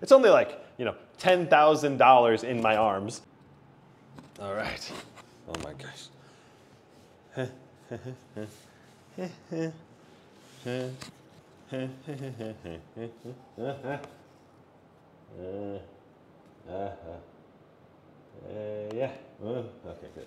It's only like, you know, $10,000 in my arms. All right. Oh my gosh. Yeah. Okay, good.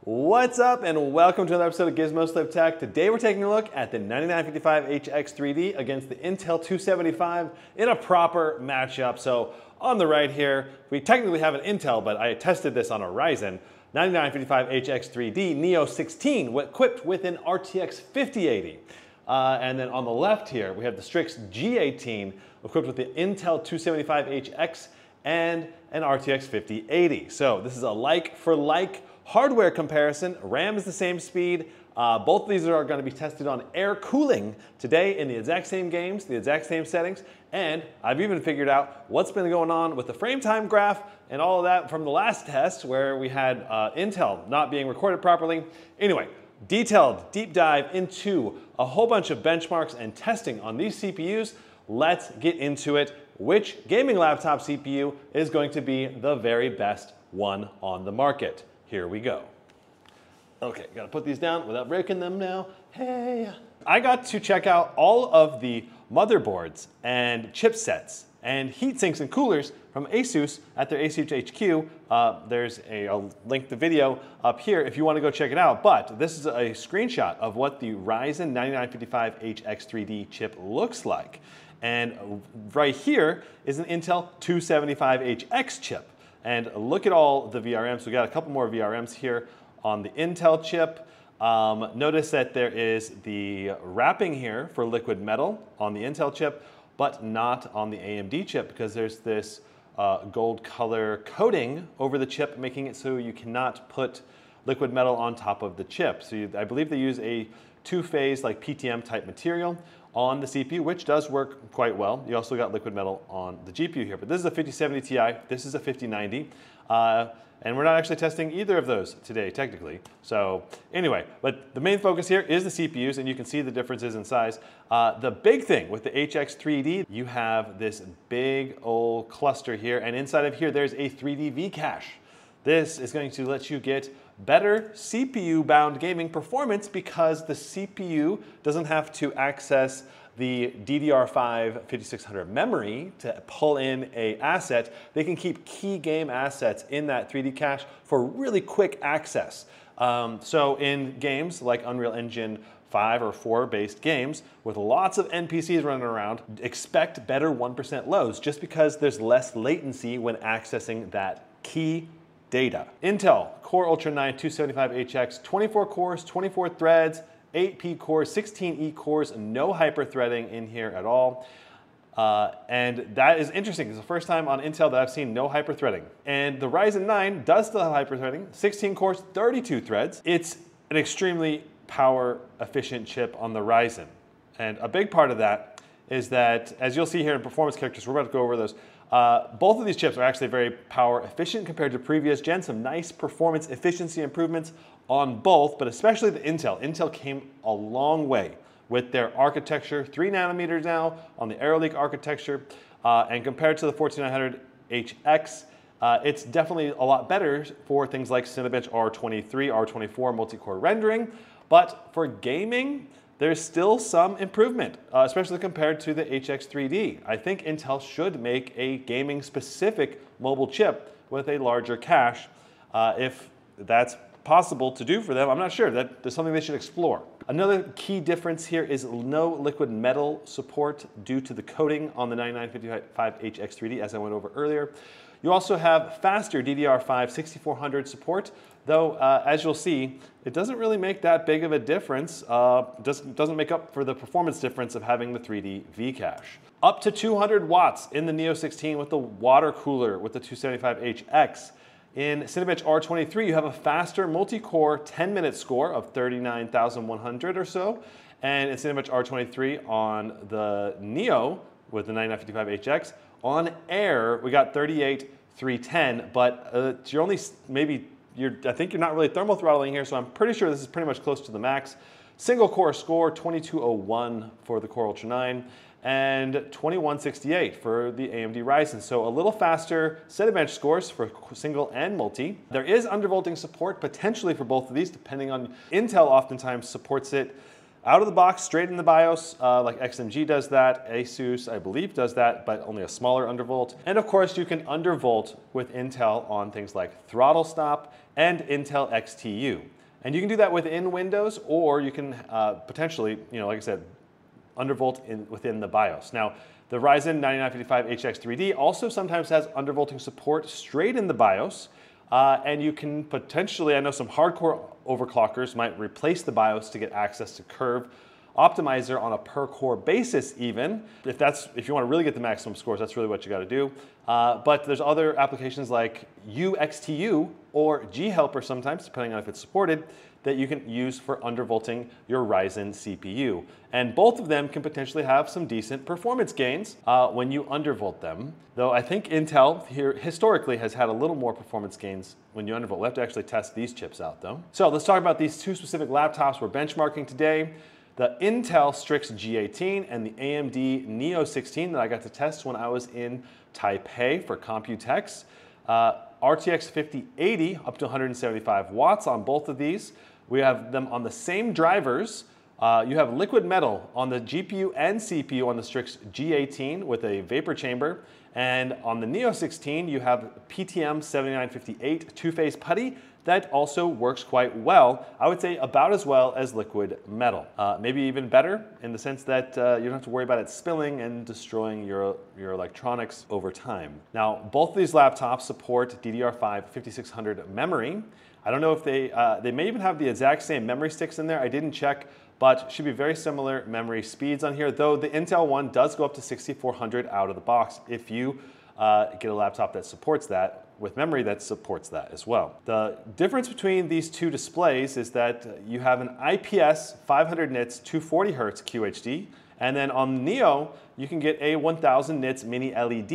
What's up, and welcome to another episode of Gizmo Slip Tech. Today we're taking a look at the 9955HX3D against the Intel 275 in a proper matchup. So on the right here, we technically have an Intel, but I tested this on a Ryzen 9955HX3D Neo 16 equipped with an RTX 5080. And then on the left here, we have the Strix G18 equipped with the Intel 275HX and an RTX 5080. So this is a like for like hardware comparison. RAM is the same speed. Both of these are going to be tested on air cooling today in the exact same games, the exact same settings, and I've even figured out what's been going on with the frame time graph and all of that from the last test where we had Intel not being recorded properly. Anyway, detailed deep dive into a whole bunch of benchmarks and testing on these CPUs. Let's get into it. Which gaming laptop CPU is going to be the very best one on the market? Here we go. Okay, gotta put these down without breaking them now. Hey. I got to check out all of the motherboards and chipsets and heat sinks and coolers from Asus at their Asus HQ. I'll link the video up here if you want to go check it out, but this is a screenshot of what the Ryzen 9955HX3D chip looks like. And right here is an Intel 275HX chip. And look at all the VRMs. We got a couple more VRMs here on the Intel chip. Notice that there is the wrapping here for liquid metal on the Intel chip, but not on the AMD chip because there's this gold color coating over the chip, making it so you cannot put liquid metal on top of the chip. So I believe they use a two-phase like PTM type material on the CPU, which does work quite well. You also got liquid metal on the GPU here, but this is a 5070 Ti, this is a 5090, and we're not actually testing either of those today, technically. So anyway, but the main focus here is the CPUs, and you can see the differences in size. The big thing with the HX3D, you have this big old cluster here, and inside of here, there's a 3D V cache. This is going to let you get better CPU-bound gaming performance because the CPU doesn't have to access the DDR5 5600 memory to pull in an asset. They can keep key game assets in that 3D cache for really quick access. So in games like Unreal Engine 5 or 4 based games with lots of NPCs running around, expect better 1% loads just because there's less latency when accessing that key data. Intel Core Ultra 9 275HX, 24 cores, 24 threads, 8P cores, 16E cores, no hyper-threading in here at all. And that is interesting. It's the first time on Intel that I've seen no hyper-threading. And the Ryzen 9 does still have hyper-threading, 16 cores, 32 threads. It's an extremely power-efficient chip on the Ryzen. And a big part of that is that, as you'll see here in performance characters, we're about to go over those, both of these chips are actually very power efficient compared to previous gen. Some nice performance efficiency improvements on both, but especially the Intel. Intel came a long way with their architecture, 3 nanometers now on the Arrow Lake architecture, and compared to the 14900HX, it's definitely a lot better for things like Cinebench R23, R24 multi-core rendering, but for gaming, there's still some improvement, especially compared to the HX3D. I think Intel should make a gaming-specific mobile chip with a larger cache. If that's possible to do for them, I'm not sure. That's something they should explore. Another key difference here is no liquid metal support due to the coating on the 9955HX3D, as I went over earlier. You also have faster DDR5 6400 support, though as you'll see, it doesn't really make that big of a difference. Doesn't make up for the performance difference of having the 3D V cache. Up to 200 watts in the Neo 16 with the water cooler with the 275HX. In Cinebench R23, you have a faster multi-core 10-minute score of 39,100 or so. And in Cinebench R23 on the Neo with the 9955HX, on air, we got 38,310, but you're only I think you're not really thermal throttling here, so I'm pretty sure this is pretty much close to the max. Single core score, 2201 for the Core Ultra 9, and 2168 for the AMD Ryzen. So a little faster set of bench scores for single and multi. There is undervolting support potentially for both of these, depending on Intel oftentimes supports it out of the box, straight in the BIOS, like XMG does that. Asus, I believe, does that, but only a smaller undervolt. And of course, you can undervolt with Intel on things like throttle stop and Intel XTU. And you can do that within Windows, or you can potentially, like I said, undervolt within the BIOS. Now, the Ryzen 9955HX3D also sometimes has undervolting support straight in the BIOS, and you can potentially, I know some hardcore overclockers might replace the BIOS to get access to Curve Optimizer on a per core basis even. If you want to really get the maximum scores, that's really what you got to do. But there's other applications like UXTU or G-Helper sometimes, depending on if it's supported, that you can use for undervolting your Ryzen CPU. And both of them can potentially have some decent performance gains when you undervolt them. Though I think Intel here historically has had a little more performance gains when you undervolt. We'll have to actually test these chips out though. So let's talk about these two specific laptops we're benchmarking today. The Intel Strix G18 and the AMD Neo 16 that I got to test when I was in Taipei for Computex. RTX 5080 up to 175 watts on both of these. We have them on the same drivers. You have liquid metal on the GPU and CPU on the Strix G18 with a vapor chamber. And on the Neo 16, you have PTM 7958 two-phase putty that also works quite well. I would say about as well as liquid metal. Maybe even better in the sense that you don't have to worry about it spilling and destroying your electronics over time. Now, both of these laptops support DDR5 5600 memory. I don't know if they may even have the exact same memory sticks in there. I didn't check, but should be very similar memory speeds on here, though the Intel one does go up to 6400 out of the box if you get a laptop that supports that with memory that supports that as well. The difference between these two displays is that you have an IPS 500 nits 240 Hz QHD, and then on Neo, you can get a 1000 nits mini LED.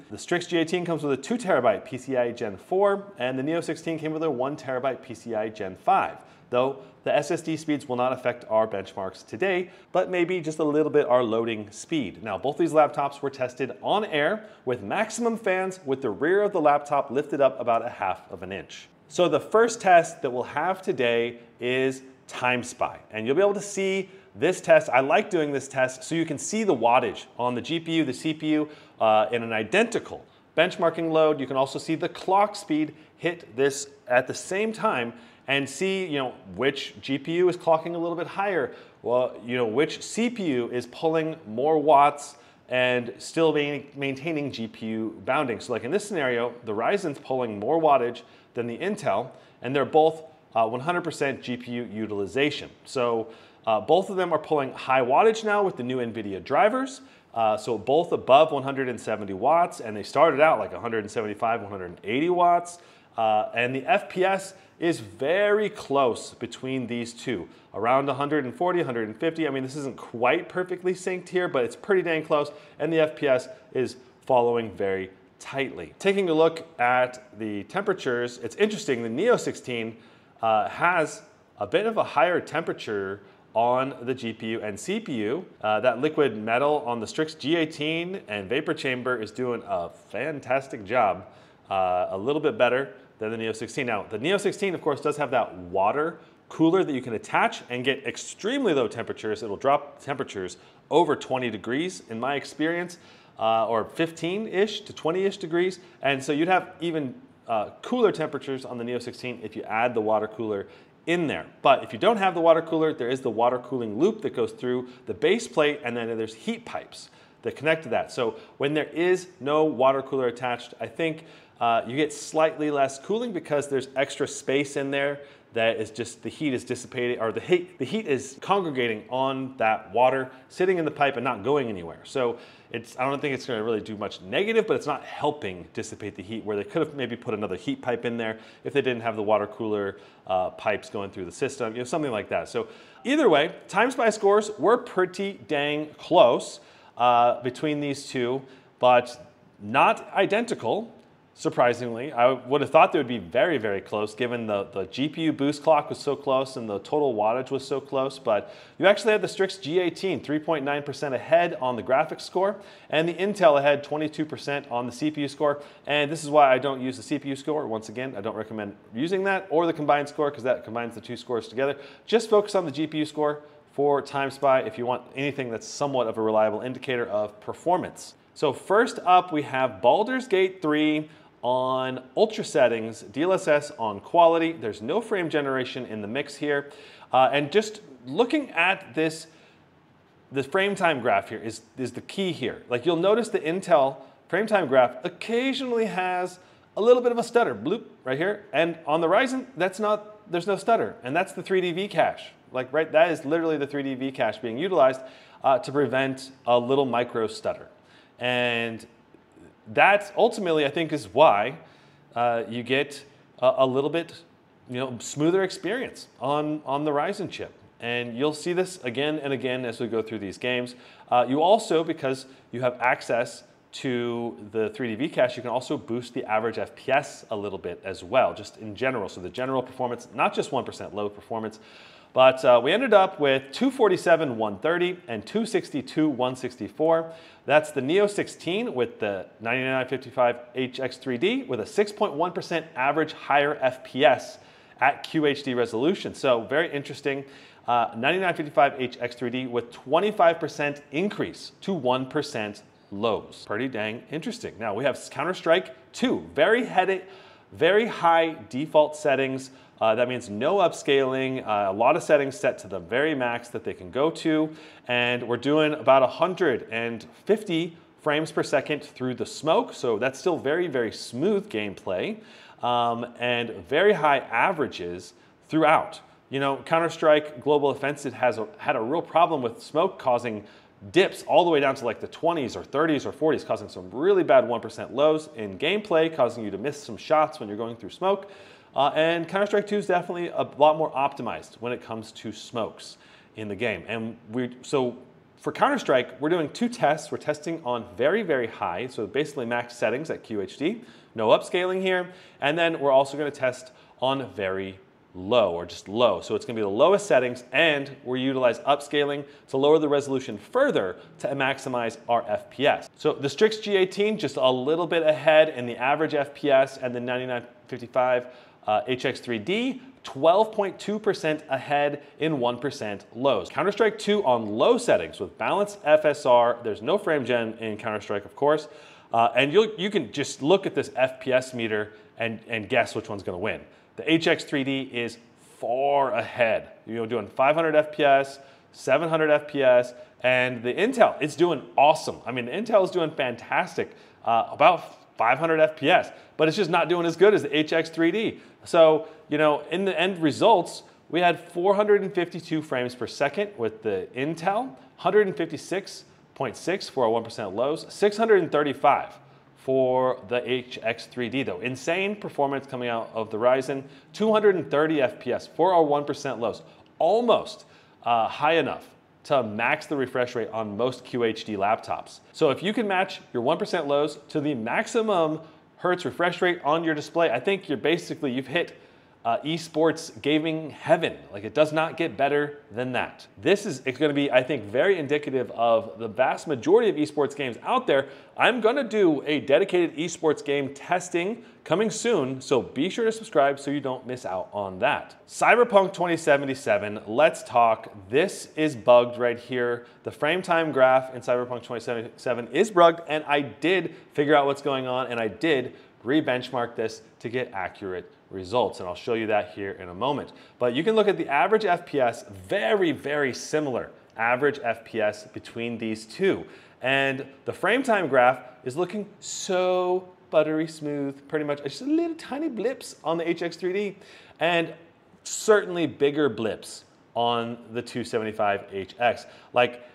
The Strix G18 comes with a 2 terabyte PCI Gen 4, and the Neo 16 came with a 1 terabyte PCI Gen 5. Though the SSD speeds will not affect our benchmarks today, but maybe just a little bit our loading speed. Now, both these laptops were tested on air with maximum fans with the rear of the laptop lifted up about 1/2 inch. So the first test that we'll have today is Time Spy, and you'll be able to see this test. I like doing this test so you can see the wattage on the GPU, the CPU in an identical benchmarking load. You can also see the clock speed hit this at the same time and see, which GPU is clocking a little bit higher. Well, which CPU is pulling more watts and still maintaining GPU bounding. So like in this scenario, the Ryzen's pulling more wattage than the Intel, and they're both 100% GPU utilization. So both of them are pulling high wattage now with the new NVIDIA drivers. So both above 170 watts, and they started out like 175, 180 watts. And the FPS is very close between these two, around 140, 150. I mean, this isn't quite perfectly synced here, but it's pretty dang close, and the FPS is following very tightly. Taking a look at the temperatures, it's interesting, the Neo 16 has a bit of a higher temperature on the GPU and CPU. That liquid metal on the Strix G18 and vapor chamber is doing a fantastic job, a little bit better than the Neo 16. Now, the Neo 16, of course, does have that water cooler that you can attach and get extremely low temperatures. It'll drop temperatures over 20 degrees in my experience, or 15-ish to 20-ish degrees. And so you'd have even cooler temperatures on the Neo 16 if you add the water cooler in there. But if you don't have the water cooler, there is the water cooling loop that goes through the base plate, and then there's heat pipes that connect to that. So when there is no water cooler attached, I think you get slightly less cooling because there's extra space in there that is just, the heat is dissipating, or the heat is congregating on that water, sitting in the pipe and not going anywhere. So I don't think it's gonna really do much negative, but it's not helping dissipate the heat, where they could have maybe put another heat pipe in there if they didn't have the water cooler pipes going through the system, something like that. So either way, Time Spy scores were pretty dang close between these two, but not identical. surprisingly. I would have thought they would be very, very close given the GPU boost clock was so close and the total wattage was so close, but you actually had the Strix G18 3.9% ahead on the graphics score and the Intel ahead 22% on the CPU score. And this is why I don't use the CPU score. Once again, I don't recommend using that or the combined score because that combines the two scores together. Just focus on the GPU score for Time Spy if you want anything that's somewhat of a reliable indicator of performance. So first up, we have Baldur's Gate 3 on ultra settings, DLSS on quality. There's no frame generation in the mix here. And just looking at this, the frame time graph here is the key here. Like you'll notice the Intel frame time graph occasionally has a little bit of a stutter, bloop, right here. And on the Ryzen, there's no stutter. And that's the 3D V cache. Like, right, that is literally the 3D V cache being utilized to prevent a little micro stutter. And that ultimately, I think, is why you get a little bit, smoother experience on the Ryzen chip. And you'll see this again and again as we go through these games. You also, because you have access to the 3D V cache, you can also boost the average FPS a little bit as well, just in general. So the general performance, not just 1% low performance, but we ended up with 247, 130 and 262, 164. That's the Neo 16 with the 9955HX3D with a 6.1% average higher FPS at QHD resolution. So very interesting. 9955HX3D with 25% increase to 1% lows. Pretty dang interesting. Now we have Counter-Strike 2, very high default settings. That means no upscaling, a lot of settings set to the very max that they can go to. And we're doing about 150 frames per second through the smoke. So that's still very, very smooth gameplay and very high averages throughout. Counter-Strike Global Offensive had a real problem with smoke causing dips all the way down to like the 20s or 30s or 40s, causing some really bad 1% lows in gameplay, causing you to miss some shots when you're going through smoke. And Counter-Strike 2 is definitely a lot more optimized when it comes to smokes in the game. And so for Counter-Strike, we're doing two tests. We're testing on very, very high, so basically max settings at QHD, no upscaling here. And then we're also going to test on very low or just low. So it's going to be the lowest settings, and we utilize upscaling to lower the resolution further to maximize our FPS. So the Strix G18 just a little bit ahead in the average FPS, and the 9955 HX3D 12.2% ahead in 1% lows. Counter-Strike 2 on low settings with balanced FSR. There's no frame gen in Counter-Strike, of course. And you can just look at this FPS meter and guess which one's going to win. The HX3D is far ahead. Doing 500 FPS, 700 FPS, and the Intel, it's doing awesome. I mean, the Intel is doing fantastic, about 500 FPS, but it's just not doing as good as the HX3D. So, in the end results, we had 452 frames per second with the Intel, 156.6 for our 1% lows, 635 for the HX3D though. Insane performance coming out of the Ryzen, 230 FPS for our 1% lows, almost high enough to max the refresh rate on most QHD laptops. So if you can match your 1% lows to the maximum hertz refresh rate on your display, I think you've hit esports gaming heaven. Like, it does not get better than that. It's going to be, I think, very indicative of the vast majority of esports games out there. I'm going to do a dedicated esports game testing coming soon, so be sure to subscribe so you don't miss out on that. Cyberpunk 2077, let's talk. This is bugged right here. The frame time graph in Cyberpunk 2077 is bugged, and I did figure out what's going on, and I did re-benchmark this to get accurate results, and I'll show you that here in a moment. But you can look at the average FPS, very, very similar average FPS between these two. And the frame time graph is looking so buttery smooth, pretty much. Just little tiny blips on the HX3D, and certainly bigger blips on the 275HX. Like,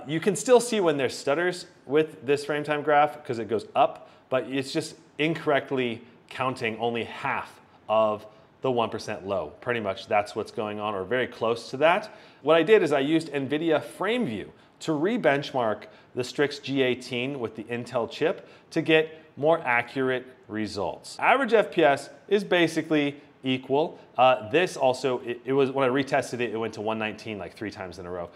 you can still see when there's stutters with this frame time graph because it goes up, but it's just incorrectly counting only half of the 1% low. Pretty much that's what's going on, or very close to that. What I did is I used NVIDIA FrameView to re-benchmark the Strix G18 with the Intel chip to get more accurate results. Average FPS is basically equal. This also, it was, when I retested it, it went to 119 like 3 times in a row.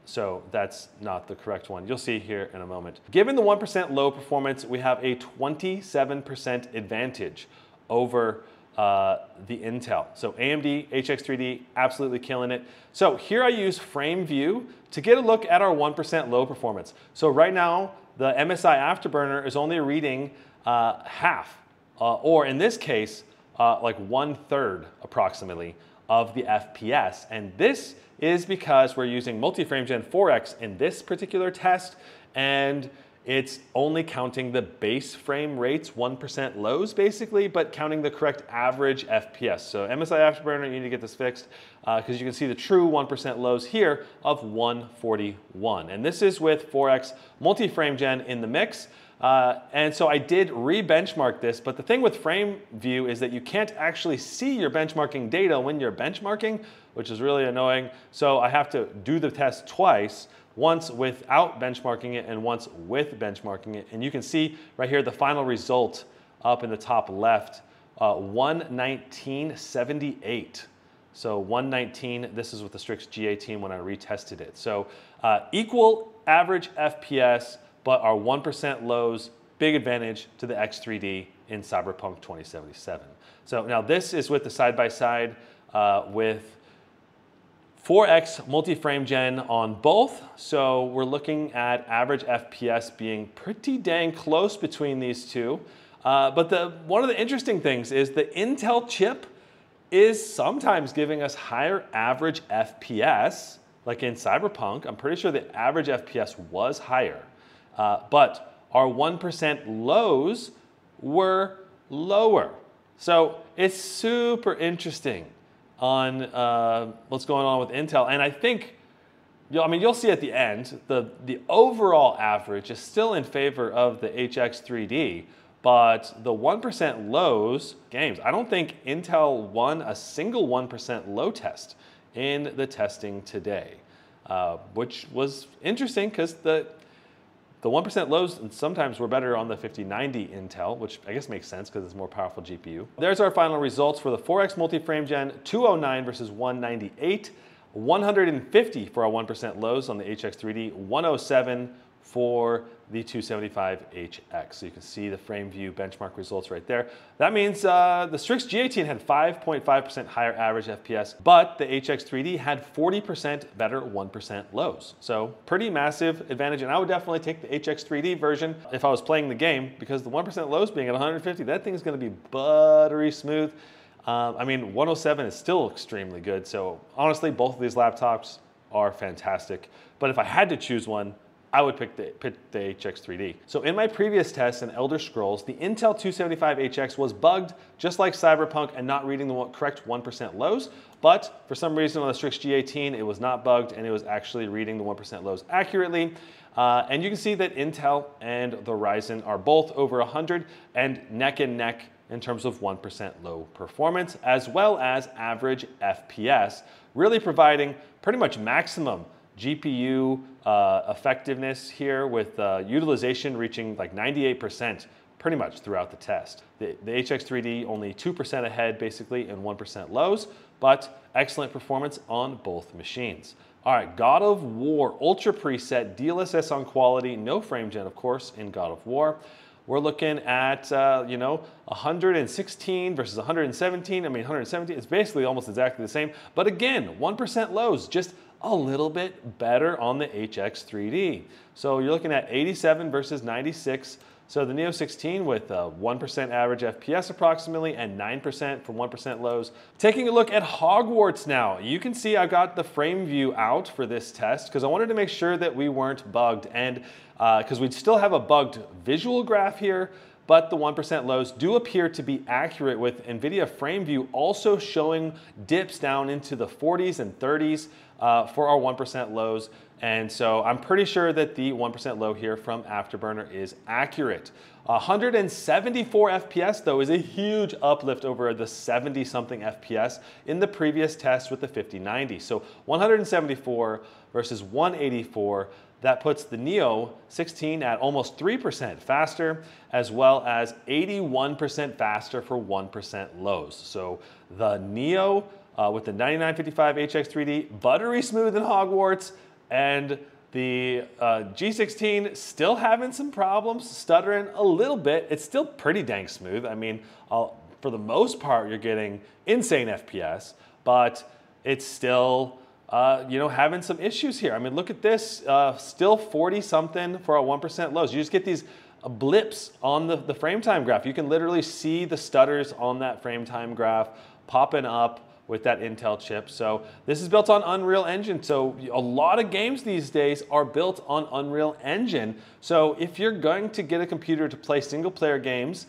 So that's not the correct one. You'll see here in a moment. Given the 1% low performance, we have a 27% advantage over the Intel. So AMD HX3D, absolutely killing it. So here I use frame view to get a look at our 1% low performance. So right now, the MSI Afterburner is only reading half, or in this case, like 1/3 approximately of the FPS. And this is because we're using multi-frame gen 4X in this particular test, and it's only counting the base frame rates, 1% lows basically, but counting the correct average FPS. So MSI Afterburner, you need to get this fixed because you can see the true 1% lows here of 141. And this is with 4X multi-frame gen in the mix. And so I did re-benchmark this, but the thing with frame view is that you can't actually see your benchmarking data when you're benchmarking, which is really annoying. So I have to do the test twice, once without benchmarking it and once with benchmarking it. And you can see right here the final result up in the top left, 119.78. So 119, this is with the Strix G18 when I retested it. So equal average FPS, but our 1% lows, big advantage to the X3D in Cyberpunk 2077. So now this is with the side-by-side with 4X multi-frame gen on both. So we're looking at average FPS being pretty dang close between these two. But one of the interesting things is the Intel chip is sometimes giving us higher average FPS, like in Cyberpunk. I'm pretty sure the average FPS was higher. But our 1% lows were lower. So it's super interesting on what's going on with Intel. And I think, you'll see at the end, the overall average is still in favor of the HX3D, but the 1% lows games, I don't think Intel won a single 1% low test in the testing today, which was interesting because the 1% lows sometimes were better on the 5090 Intel, which I guess makes sense because it's a more powerful GPU. There's our final results for the 4X multi-frame gen, 209 versus 198, 150 for our 1% lows on the HX3D, 107 for the 275HX. So you can see the frame view benchmark results right there. That means the Strix G18 had 5.5% higher average FPS, but the HX3D had 40% better 1% lows. So pretty massive advantage, and I would definitely take the HX3D version if I was playing the game, because the 1% lows being at 150, that thing is gonna be buttery smooth. 107 is still extremely good. So honestly, both of these laptops are fantastic. But if I had to choose one, I would pick the HX3D. So in my previous test in Elder Scrolls, the Intel 275HX was bugged just like Cyberpunk and not reading the correct 1% lows, but for some reason on the Strix G18, it was not bugged and it was actually reading the 1% lows accurately. And you can see that Intel and the Ryzen are both over 100 and neck in terms of 1% low performance, as well as average FPS, really providing pretty much maximum GPU effectiveness here, with utilization reaching like 98% pretty much throughout the test. The HX3D only 2% ahead basically in 1% lows, but excellent performance on both machines. All right, God of War Ultra preset, DLSS on quality, no frame gen of course in God of War. We're looking at 116 versus 117. 117 is basically almost exactly the same, but again, 1% lows, just a little bit better on the HX3D. So you're looking at 87 versus 96. So the Neo 16 with 1% average FPS approximately and 9% from 1% lows. Taking a look at Hogwarts now, you can see I got the frame view out for this test because I wanted to make sure that we weren't bugged, and because we'd still have a bugged visual graph here, but the 1% lows do appear to be accurate, with NVIDIA frame view also showing dips down into the 40s and 30s for our 1% lows. And so I'm pretty sure that the 1% low here from Afterburner is accurate. 174 FPS though is a huge uplift over the 70 something FPS in the previous test with the 5090. So 174 versus 184, That puts the Neo 16 at almost 3% faster, as well as 81% faster for 1% lows. So the Neo with the 9955HX3D, buttery smooth in Hogwarts, and the G16 still having some problems, stuttering a little bit. It's still pretty dang smooth. I mean, for the most part, you're getting insane FPS, but it's still having some issues here. I mean, look at this, still 40 something for a 1% lows. You just get these blips on the frame time graph. You can literally see the stutters on that frame time graph popping up with that Intel chip. So this is built on Unreal Engine. So a lot of games these days are built on Unreal Engine. So if you're going to get a computer to play single player games,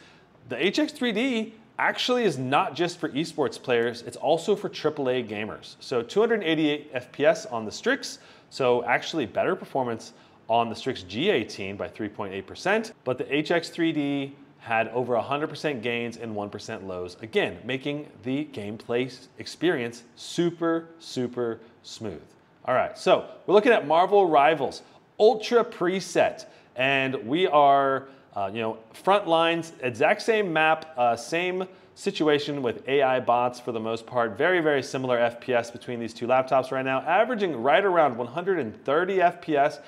the HX3D actually is not just for esports players, it's also for AAA gamers. So 288 FPS on the Strix, so actually better performance on the Strix G18 by 3.8%, but the HX3D had over 100% gains and 1% lows, again, making the gameplay experience super, super smooth. All right, so we're looking at Marvel Rivals Ultra preset, and we are front lines, exact same map, same situation with AI bots for the most part. Very, very similar FPS between these two laptops right now, averaging right around 130 FPS,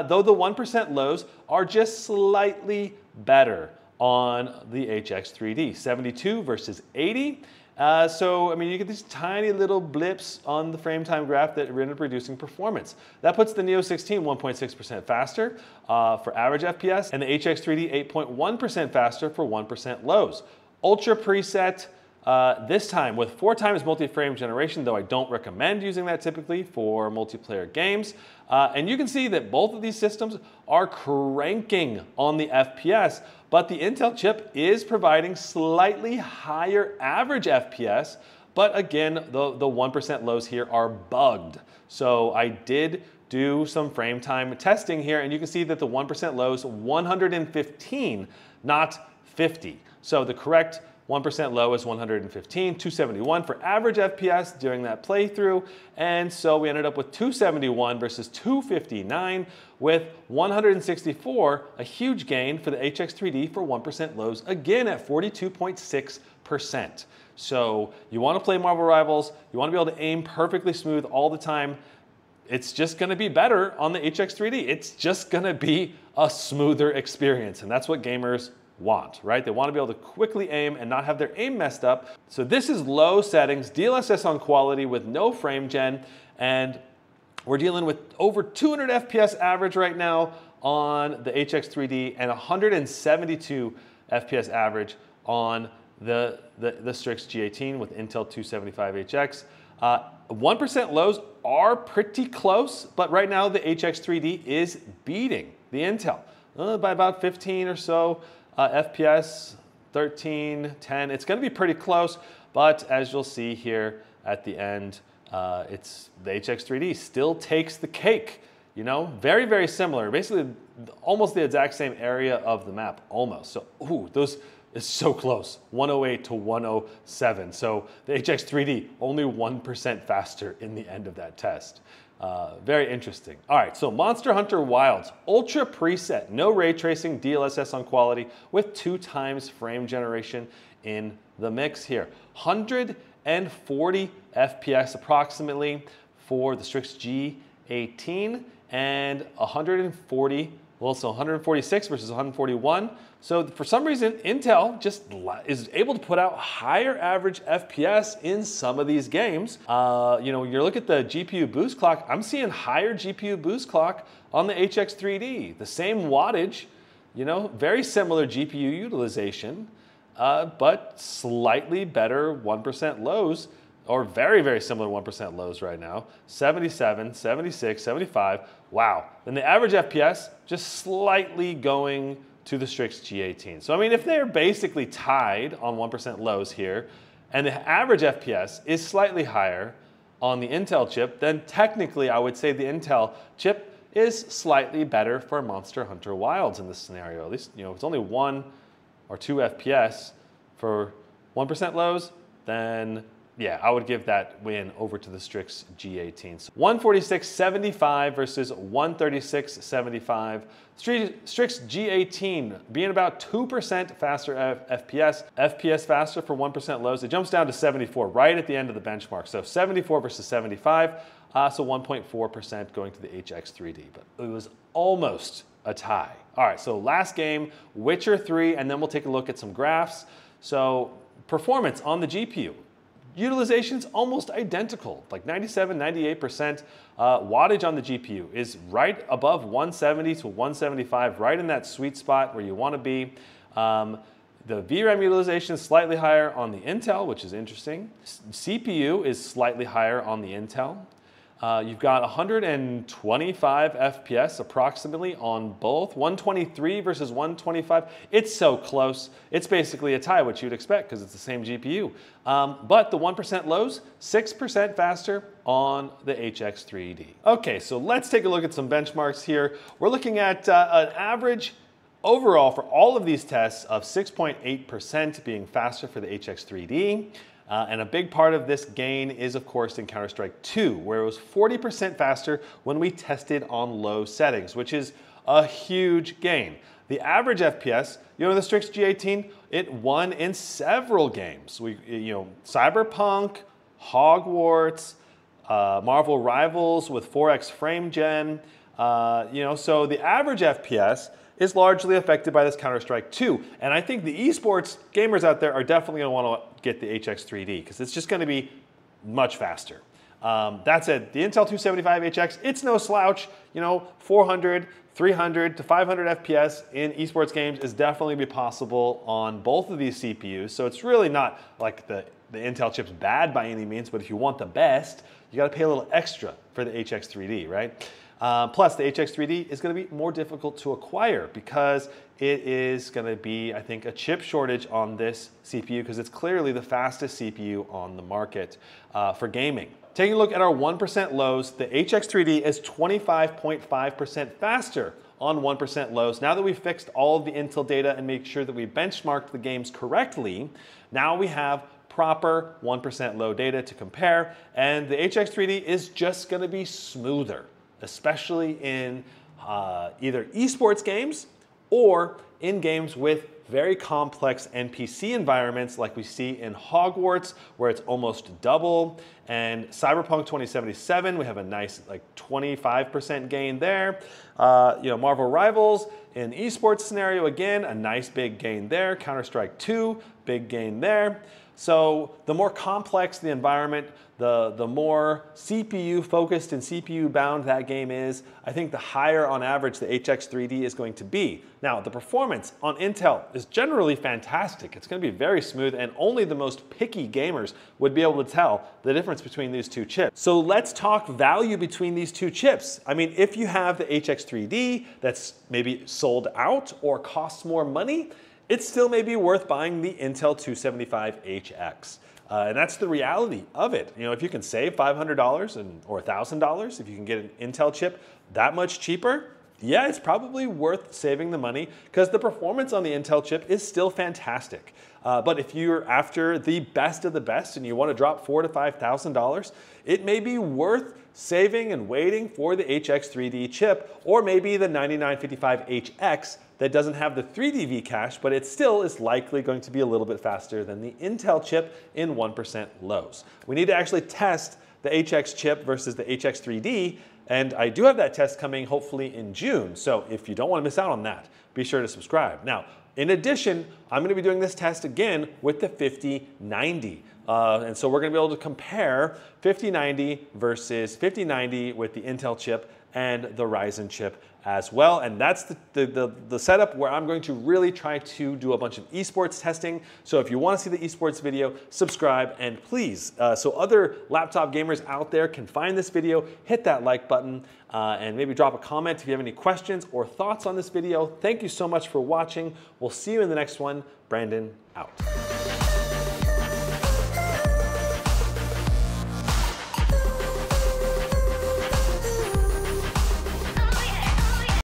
though the 1% lows are just slightly better on the HX3D, 72 versus 80. So, I mean, you get these tiny little blips on the frame time graph that end up reducing performance. That puts the Neo 16 1.6% faster for average FPS, and the HX3D 8.1% faster for 1% lows. Ultra preset, this time with 4 times multi-frame generation, though I don't recommend using that typically for multiplayer games. And you can see that both of these systems are cranking on the FPS, but the Intel chip is providing slightly higher average FPS, but again, the 1% lows here are bugged. So I did do some frame time testing here, and you can see that the 1% lows 115, not 50. So the correct 1% low is 115, 271 for average FPS during that playthrough, and so we ended up with 271 versus 259 with 164, a huge gain for the HX3D for 1% lows, again at 42.6%. So you want to play Marvel Rivals, you want to be able to aim perfectly smooth all the time. It's just going to be better on the HX3D. It's just going to be a smoother experience, and that's what gamers want, right? They want to be able to quickly aim and not have their aim messed up. So this is low settings, DLSS on quality with no frame gen, and we're dealing with over 200 FPS average right now on the HX3D and 172 FPS average on the Strix G18 with Intel 275HX. 1% lows are pretty close, but right now the HX3D is beating the Intel by about 15 or so. FPS 13, 10, it's going to be pretty close, but as you'll see here at the end, it's the HX3D still takes the cake. You know, very, very similar, basically almost the exact same area of the map, almost. So, ooh, those is so close, 108 to 107. So the HX3D only 1% faster in the end of that test. Very interesting. All right, so Monster Hunter Wilds, Ultra preset, no ray tracing, DLSS on quality with 2 times frame generation in the mix here. 140 FPS approximately for the Strix G18 and 140, well, so 146 versus 141. So for some reason, Intel just is able to put out higher average FPS in some of these games. You look at the GPU boost clock, I'm seeing higher GPU boost clock on the HX3D. The same wattage, very similar GPU utilization, but slightly better 1% lows, or very, very similar 1% lows right now. 77, 76, 75, wow. Then the average FPS just slightly going to the Strix G18. So I mean, if they're basically tied on 1% lows here, and the average FPS is slightly higher on the Intel chip, then technically I would say the Intel chip is slightly better for Monster Hunter Wilds in this scenario. At least, it's only 1 or 2 FPS for 1% lows, then yeah, I would give that win over to the Strix G18. So 146.75 versus 136.75. Strix G18 being about 2% faster FPS faster for 1% lows. It jumps down to 74 right at the end of the benchmark. So 74 versus 75, so 1.4% going to the HX3D, but it was almost a tie. All right, so last game, Witcher 3, and then we'll take a look at some graphs. So performance on the GPU. Utilization's almost identical, like 97, 98%. Wattage on the GPU is right above 170 to 175, right in that sweet spot where you want to be. The VRAM utilization is slightly higher on the Intel, which is interesting. CPU is slightly higher on the Intel. You've got 125 FPS approximately on both, 123 versus 125. It's so close. It's basically a tie, which you'd expect because it's the same GPU. But the 1% lows, 6% faster on the HX3D. Okay, so let's take a look at some benchmarks here. We're looking at an average overall for all of these tests of 6.8% being faster for the HX3D. And a big part of this gain is, of course, in Counter-Strike 2, where it was 40% faster when we tested on low settings, which is a huge gain. The average FPS, the Strix G18, it won in several games. Cyberpunk, Hogwarts, Marvel Rivals with 4x frame gen. So the average FPS is largely affected by this Counter-Strike 2. And I think the esports gamers out there are definitely going to want to get the HX3D because it's just going to be much faster. That said, the Intel 275HX, it's no slouch. 400, 300 to 500 FPS in esports games is definitely be possible on both of these CPUs. So it's really not like the Intel chip's bad by any means, but if you want the best, you got to pay a little extra for the HX3D, right? Plus, the HX3D is going to be more difficult to acquire because it is going to be, I think, a chip shortage on this CPU because it's clearly the fastest CPU on the market for gaming. Taking a look at our 1% lows, the HX3D is 25.5% faster on 1% lows. Now that we've fixed all of the Intel data and make sure that we benchmarked the games correctly, now we have proper 1% low data to compare, and the HX3D is just going to be smoother, especially in either esports games or in games with very complex NPC environments like we see in Hogwarts, where it's almost double, and Cyberpunk 2077, we have a nice 25% gain there. Marvel Rivals in esports scenario, again, a nice big gain there. Counter-Strike 2, big gain there. So the more complex the environment, the more CPU focused and CPU bound that game is, I think the higher on average the HX3D is going to be. Now, the performance on Intel is generally fantastic. It's going to be very smooth, and only the most picky gamers would be able to tell the difference between these two chips. So let's talk value between these two chips. I mean, if you have the HX3D that's maybe sold out or costs more money, it still may be worth buying the Intel 275HX. And that's the reality of it. If you can save $500 or $1,000, if you can get an Intel chip that much cheaper, yeah, it's probably worth saving the money because the performance on the Intel chip is still fantastic. But if you're after the best of the best and you want to drop $4,000 to $5,000, it may be worth saving and waiting for the HX3D chip, or maybe the 9955HX that doesn't have the 3D V cache, but it still is likely going to be a little bit faster than the Intel chip in 1% lows. We need to actually test the HX chip versus the HX3D, and I do have that test coming hopefully in June. So if you don't want to miss out on that, be sure to subscribe. Now, in addition, I'm going to be doing this test again with the 5090. And so we're going to be able to compare 5090 versus 5090 with the Intel chip and the Ryzen chip as well. And that's the setup where I'm going to really try to do a bunch of esports testing. So if you want to see the esports video, subscribe, and please, so other laptop gamers out there can find this video, hit that like button, and maybe drop a comment if you have any questions or thoughts on this video. Thank you so much for watching. We'll see you in the next one. Brandon, out.